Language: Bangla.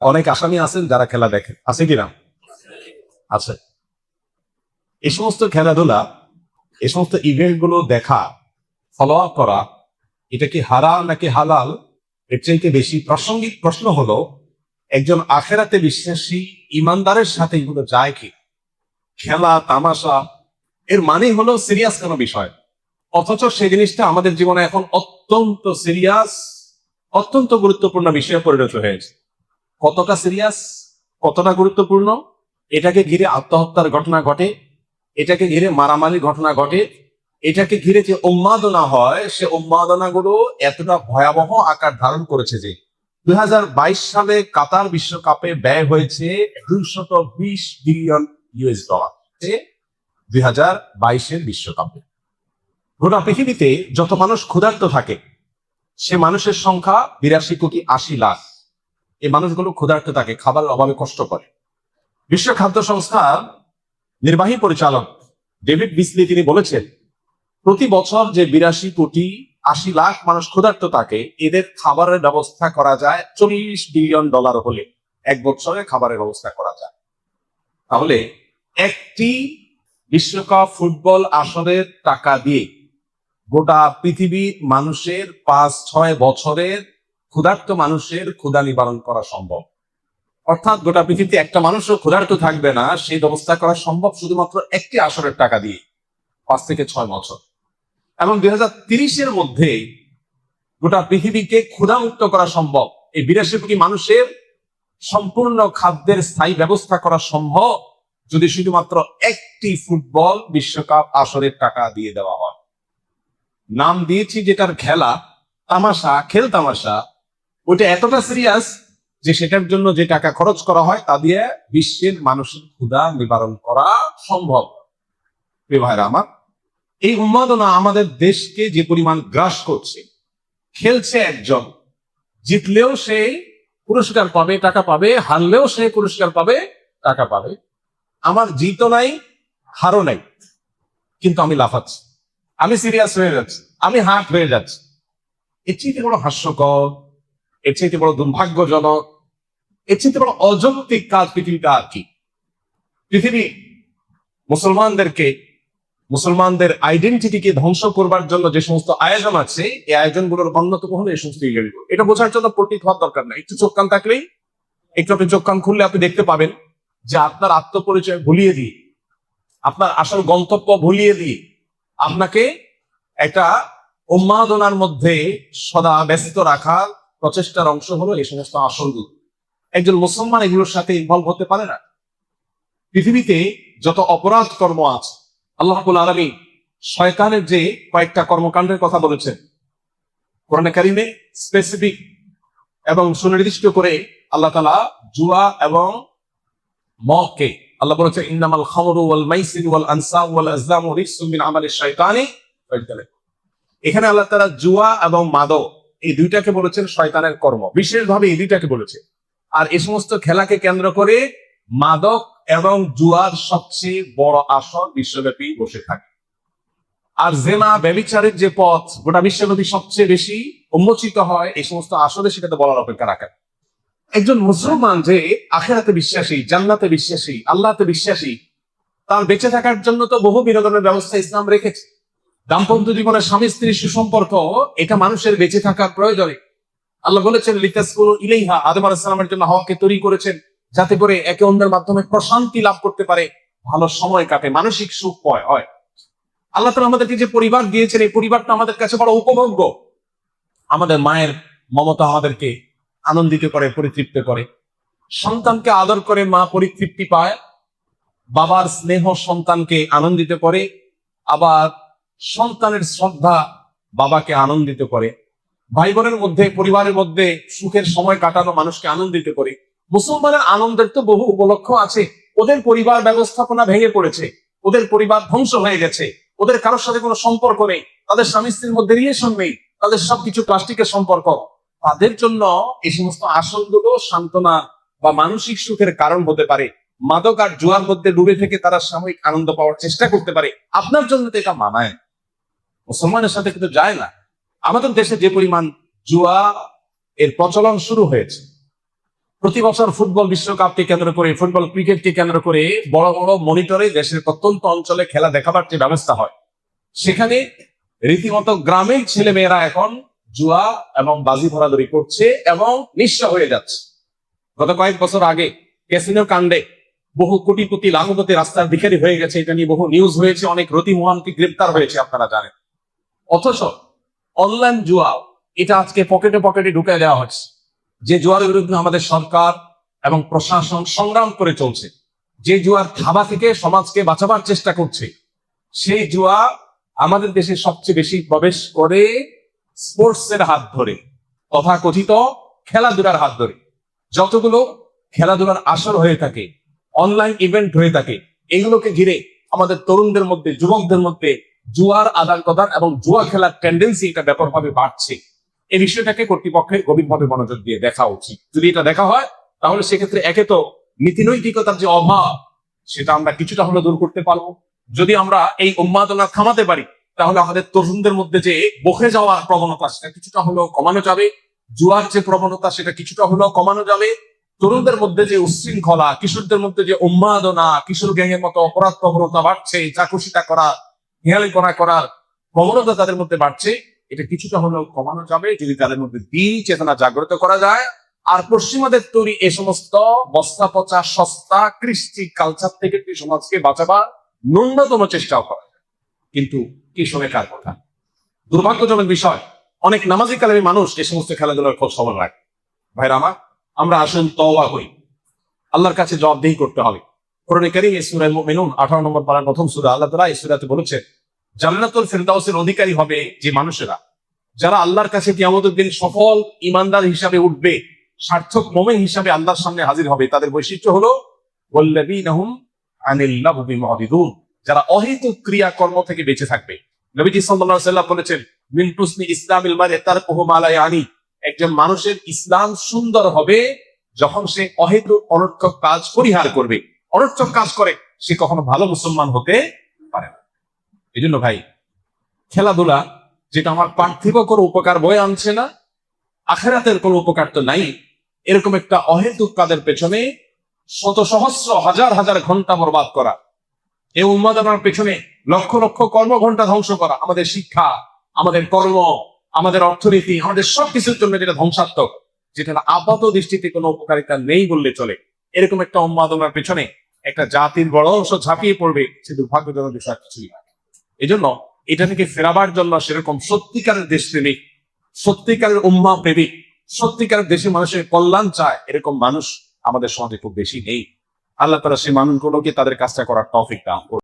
অনেক আসামি আছেন যারা খেলা দেখেন, আছে কিনা? আছে। এই সমস্ত খেলাধুলা, এই সমস্ত ইভেন্ট গুলো দেখা, ফলো আপ করা, এটা কি হারাম নাকি হালাল, এর চাইতে বেশি প্রাসঙ্গিক প্রশ্ন হলো একজন আখেরাতে বিশ্বাসী ইমানদারের সাথে এগুলো যায় কি? খেলা তামাশা এর মানে হলো সিরিয়াস কোনো বিষয়, অথচ সেই জিনিসটা আমাদের জীবনে এখন অত্যন্ত সিরিয়াস, অত্যন্ত গুরুত্বপূর্ণ বিষয়ে পরিণত হয়েছে। কতটা সিরিয়াস, কতটা গুরুত্বপূর্ণ, এটাকে ঘিরে আত্মহত্যার ঘটনা ঘটে, এটাকে ঘিরে মারামারি ঘটনা ঘটে, এটাকে ঘিরে যে উন্মাদনা হয়, সে উন্মাদনাগুলো এতটা ভয়াবহ আকার ধারণ করেছে যে 2022 সালে কাতার বিশ্বকাপে ব্যয় হয়েছে 220 বিলিয়ন ইউএস ডলার। 2022-এর বিশ্বকাপে গোটা পৃথিবীতে যত মানুষ ক্ষুধার্ত থাকে সে মানুষের সংখ্যা 82,80,00,000। এই মানুষগুলো ক্ষুধার্ত থাকে, খাবারের অভাবে কষ্ট করে। বিশ্ব খাদ্য সংস্থার নির্বাহী পরিচালক ডেভিড বিসলি তিনি বলেছেন, প্রতি বছর যে 82,80,00,000 মানুষ ক্ষুধার্ত থাকে, এদের খাবারের ব্যবস্থা করা যায় $40 বিলিয়ন হলে এক বছরে খাবারের ব্যবস্থা করা যায়। তাহলে একটি বিশ্বকাপ ফুটবল আসরের টাকা দিয়ে গোটা পৃথিবীর মানুষের 5-6 বছরের ক্ষুধার্ত মানুষের ক্ষুধা নিবারণ করা সম্ভব। অর্থাৎ গোটা পৃথিবীতে একটা মানুষও ক্ষুধার্ত থাকবে না, সেই ব্যবস্থা করা সম্ভব শুধুমাত্র একটি আসরের টাকা দিয়ে 5 থেকে 6 বছর। এবং 2030-এর মধ্যে গোটা পৃথিবীকে ক্ষুধামুক্ত করা সম্ভব। এই 82 কোটি মানুষের সম্পূর্ণ খাদ্যের স্থায়ী ব্যবস্থা করা সম্ভব যদি শুধুমাত্র একটি ফুটবল বিশ্বকাপ আসরের টাকা দিয়ে দেওয়া হয়। নাম দিয়েছি যেটার খেলা তামাশা, খেল তামাশা, ওইটা এতটা সিরিয়াস যে সেটার জন্য যে টাকা খরচ করা হয় তা দিয়ে বিশ্বের মানুষের ক্ষুধা নিবারণ করা সম্ভব। প্রিয় ভাইরা আমার, এই উন্মাদনা আমাদের দেশকে যে পরিমাণ গ্রাস করছে, খেলছে একজন, জিতলেও সে পুরস্কার পাবে, টাকা পাবে, হারলেও সে পুরস্কার পাবে, টাকা পাবে। আমার জিতও নাই, হারও নাই, কিন্তু আমি লাফাচ্ছি, আমি সিরিয়াস হয়ে যাচ্ছি, আমি হার্ট হয়ে যাচ্ছি। এর চেয়ে বড় হাস্যকর, এর চেয়ে বড় দুর্ভাগ্যজনক, এর চেয়ে বড় অযৌক্তিক কাজ পৃথিবীতে আর কি? পৃথিবী মুসলমানদের আইডেন্টিটিকে ধ্বংস করবার জন্য যে সমস্ত আয়োজন আছে, এই আয়োজনগুলোর অন্যতম হলো এই সমস্ত ইভেন্ট। এটা বোঝার জন্য পণ্ডিত হওয়ার দরকার নাই, একটু চোখ কান থাকলেই, একটু আপনি চোখ কান খুললে আপনি দেখতে পাবেন যে আপনার আত্মপরিচয় ভুলিয়ে দিয়ে, আপনার আসল গন্তব্য ভুলিয়ে দিয়ে আপনাকে একটা উন্মাদনার মধ্যে সদা ব্যস্ত রাখার প্রচেষ্টার অংশ হলো এই সমস্ত আসলগুলো। একজন মুসলমান এগুলোর সাথে ইনভলভ হতে পারে না। পৃথিবীতে যত অপরাধ কর্ম আছে, আল্লাহ রাব্বুল আলামিন শয়তানের যে কয়েকটা কর্মকাণ্ডের কথা বলেছেন কোরআনে কারিমে স্পেসিফিক এবং সুনির্দিষ্ট করে, আল্লাহ তাআলা জুয়া এবং মদকে আল্লাহ বলেছেন, ইন্নামাল খামরু ওয়াল মাইসির ওয়াল আনসাব ওয়াল আজলামু রিজসুম মিন আমালিশ শাইতানি ফাজতানিবুহু। এখানে আল্লাহ তাআলা জুয়া এবং মাদক এই দুইটাকে বলেছেন শয়তানের কর্ম, বিশেষভাবে এই দুইটাকে বলেছে। আর এই সমস্ত খেলাকে কেন্দ্র করে মাদক এবং জুয়ার সবচেয়ে বড় আসর বিশ্বব্যাপী বসে থাকে। আর জেনা ব্যভিচারের যে পথ গোটা বিশ্বব্যাপী সবচেয়ে বেশি উন্মোচিত হয়, এই সমস্ত আসলে সেটাতে বলার অপেক্ষা রাখে। একজন মুসলমান যে আখিরাতে বিশ্বাসী, জান্নাতে বিশ্বাসী, আল্লাহতে বিশ্বাসী, তার বেঁচে থাকার জন্য তো বহু বিনোদনের ব্যবস্থা ইসলাম রেখেছে। দাম্পত্য জীবনে স্বামী স্ত্রীর সুসম্পর্ক, এটা মানুষের বেঁচে থাকার প্রয়োজনে। আল্লাহ বলেছেন লিতাসকুনু ইলাইহা, আদম আলাইহিস সালামের জন্য হাওয়াকে তৈরি করেছেন যাতে করে একে অন্যের মাধ্যমে প্রশান্তি লাভ করতে পারে, ভালো সময় কাটে, মানসিক সুখ হয়। আল্লাহ তাআলা আমাদেরকে যে পরিবার দিয়েছেন, এই পরিবারটা আমাদের কাছে বড় উপভোগ্য। আমাদের মায়ের মমতা আমাদেরকে আনন্দিত করে, পরিতৃপ্ত করে। সন্তানকে আদর করে মা পরিতৃপ্তি পায়, বাবার স্নেহ সন্তানকে আনন্দিত করে, আবার সন্তানের শ্রদ্ধা বাবাকে আনন্দিত করে। ভাই বোনের মধ্যে, পরিবারের মধ্যে সুখের সময় কাটানো মানুষকে আনন্দিত করে। মুসলমানের আনন্দের তো বহু উপলক্ষ আছে। ওদের পরিবার ব্যবস্থাপনা ভেঙে পড়েছে, ওদের পরিবার ধ্বংস হয়ে গেছে, ওদের কারোর সাথে কোনো সম্পর্ক নেই, তাদের স্বামী স্ত্রীর মধ্যে রিলেশন নেই, তাদের সবকিছু প্লাস্টিকের সম্পর্ক। তাদের জন্য এই সমস্ত আসলগুলো সান্ত্বনা বা মানসিক সুখের কারণ হতে পারে। মাদক আর জুয়ার মধ্যে ডুবে থেকে তারা সাময়িক আনন্দ পাওয়ার চেষ্টা করতে পারে, আপনার জন্য তো এটা মানায়, মুসলমানের সাথে কিন্তু যায় না। আমাদের দেশে যে পরিমাণ জুয়া এর প্রচলন শুরু হয়েছে, প্রতি বছর ফুটবল বিশ্বকাপকে কেন্দ্র করে, ফুটবল ক্রিকেটকে কেন্দ্র করে বড় বড় মনিটরে দেশের প্রত্যন্ত অঞ্চলে খেলা দেখাবার যে ব্যবস্থা হয়, সেখানে রীতিমতো গ্রামের ছেলে মেয়েরা এখন জুয়া এবং বাজি ধরাধরি করছে এবং নিঃস্ব হয়ে যাচ্ছে। গত কয়েক বছর আগে ক্যাসিনো কাণ্ডে বহু কোটিপতি লাখপতি রাস্তার ভিখারি হয়ে গেছে, এটা নিয়ে বহু নিউজ হয়েছে, অনেক রতি মোহনকে গ্রেপ্তার হয়েছে, আপনারা জানেন। অথচ অনলাইন জুয়া এটা আজকে পকেটে পকেটে ঢুকে দেওয়া হচ্ছে। যে জুয়ার বিরুদ্ধে আমাদের সরকার এবং প্রশাসন সংগ্রাম করে চলছে, যে জুয়ার থাবা থেকে সমাজকে বাঁচাবার চেষ্টা করছে, সেই জুয়া আমাদের দেশে সবচেয়ে বেশি প্রবেশ করে স্পোর্টসের হাত ধরে, তথাকথিত খেলাধুলার হাত ধরে। যতগুলো খেলাধুলার আসর হয়ে থাকে, অনলাইন ইভেন্ট হয়ে থাকে, এগুলোকে ঘিরে আমাদের তরুণদের মধ্যে, যুবকদের মধ্যে জুয়ার আদান প্রদান এবং জুয়া খেলার টেন্ডেন্সি এটা ব্যাপকভাবে বাড়ছে। এই বিষয়টাকে কর্তৃপক্ষের গভীরভাবে মনোযোগ দিয়ে দেখা উচিত। যদি এটা দেখা হয়, তাহলে সেক্ষেত্রে একে তো নীতিনৈতিকতার যে অভাব, সেটা আমরা কিছুটা হলেও দূর করতে পারবো। যদি আমরা এই উন্মাদনা থামাতে পারি, তাহলে আমাদের তরুণদের মধ্যে যে বকে যাওয়ার প্রবণতা, সেটা কিছুটা হলেও কমানো যাবে। জুয়ার যে প্রবণতা, সেটা কিছুটা হলেও কমানো যাবে। তরুণদের মধ্যে যে উচ্ছৃঙ্খলা, কিশোরদের মধ্যে যে উন্মাদনা, কিশোর গ্যাংয়ের মতো অপরাধ প্রবণতা বাড়ছে, চাকুশিতা করা, হেয়ালিপনা করার প্রবণতা তাদের মধ্যে বাড়ছে, এটা কিছুটা হলেও কমানো যাবে যদি তাদের মধ্যে দিন চেতনা জাগ্রত করা যায়। আর পশ্চিমাদের তৈরি এ সমস্ত বস্তা পচা সস্তা কৃষ্টি কালচার থেকে সমাজকে বাঁচাবার ন্যূনতম চেষ্টাও করা যায়। কিন্তু কি শুনে কার কথা? দুর্ভাগ্যজনক বিষয়, অনেক নামাজি কালামী মানুষ এই সমস্ত খেলাধুলার খোঁজ খবর রাখে। ভাইরা আমার, আমরা আসুন তওবা করি, আল্লাহর কাছে জবাবদিহি করতে হবে। কোরআনে কারীমে সূরা মুমিনুন 18 নম্বর পারার প্রথম সূরা, আল্লাহ তাআলা এই সূরাতে বলেছেন, জান্নাতুল ফিরদাউসের অধিকারী হবে যে মানুষেরা, যারা আল্লাহর কাছে কিয়ামতের দিন সফল ঈমানদার হিসাবে উঠবে, সার্থক মুমিন হিসাবে আল্লাহর সামনে হাজির হবে। তাদের বৈশিষ্ট্য হলো ওয়াল্লাযীনা হুম আনিল লাগবি মুরিদুন, যারা অহেতুক ক্রিয়াকর্ম থেকে বেঁচে থাকবে। নবীজি সাল্লাল্লাহু আলাইহি ওয়াসাল্লাম বলেছেন, মিন হুসনি ইসলামিল মারই তারকুহু মা লা ইয়ানি, একজন মানুষের ইসলাম সুন্দর হবে যখন সে অহেতুক অনর্থক কাজ পরিহার করবে। অনর্থক কাজ করে সে কখনো ভালো মুসলমান হতে পারে না। এই জন্য ভাই, খেলাধুলা যেটা আমার পার্থিব কোনো উপকার বয়ে আনছে না, আখিরাতের কোনো উপকার তো নাই, এরকম একটা অহেতুক কাজের পেছনে শত সহস্র হাজার হাজার ঘন্টা বরবাদ করা, এই উন্মাদনার পেছনে লক্ষ লক্ষ কর্মঘন্টা ধ্বংস করা, আমাদের শিক্ষা, আমাদের কর্ম, আমাদের অর্থনীতি, আমাদের সবকিছুর জন্য যেটা ধ্বংসাত্মক, যেটা আপাত দৃষ্টিতে কোনো উপকারিতা নেই বললে চলে, এরকম একটা উন্মাদনার পেছনে একটা জাতির বড় অংশ ঝাঁপিয়ে পড়বে, সে দুর্ভাগ্যজনক বিষয় কিছুই না। এই জন্য এটা থেকে ফেরাবার জন্য সেরকম সত্যিকারের দেশপ্রেমিক, সত্যিকারের উম্মা প্রেমিক, সত্যিকারের দেশের মানুষের কল্যাণ চায়, এরকম মানুষ আমাদের সমাজে খুব বেশি নেই। আল্লাহ তাআলা সেই মানুষগুলোকে তাদের কাজটা করার তৌফিক দান করুন।